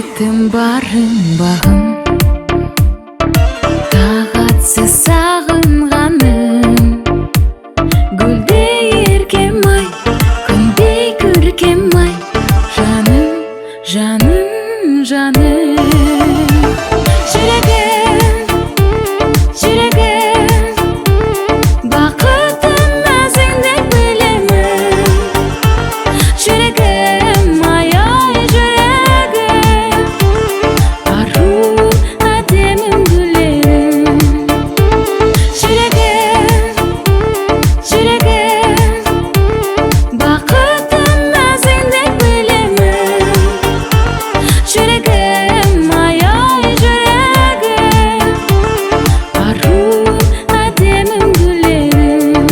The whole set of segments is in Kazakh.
Бетім барым бағым, тағатсы сағынғаным. Гүлдей еркем ай, күндей көркем ай, жаным, жаным, жаным. Жүрегім, бақытым өзіңді білемін. Жүрегім, ай жүрегім, ару әдемім гүлерім. Жүрегім, бақытым өзіңді білемін. Жүрегім, ай жүрегім, ару әдемім гүлерім.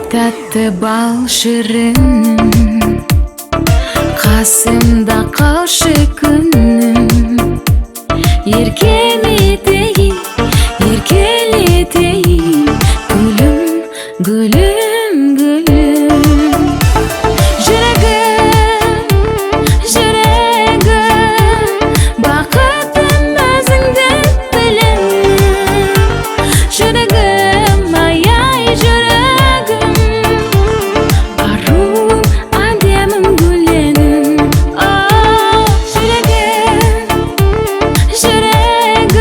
Тәтті бал шірінім, қасымда қалшы күнім. Еркелетейін, еркелетейін, гүлім, гүлім, гүлім. Жүрегім, бақытым өзіңді білемін. Жүрегім, ай жүрегім, ару әдемім гүлерім. Жүрегім,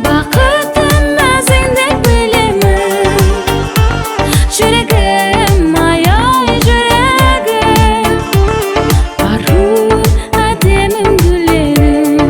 бақытым өзіңді білемін. Жүрегім, ай жүрегім, ару әдемім гүлерім.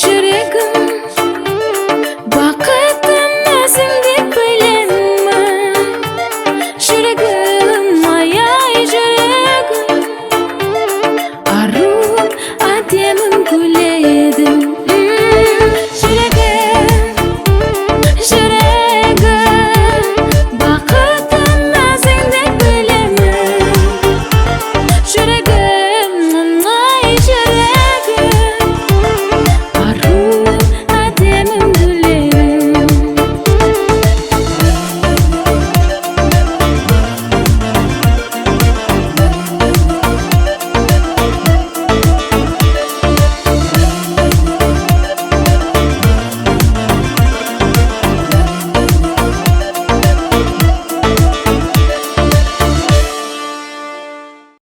Жүрегім, бақытым өзіңді білемін. Жүрегім, ай жүрегім, ару әдемім гүлерім.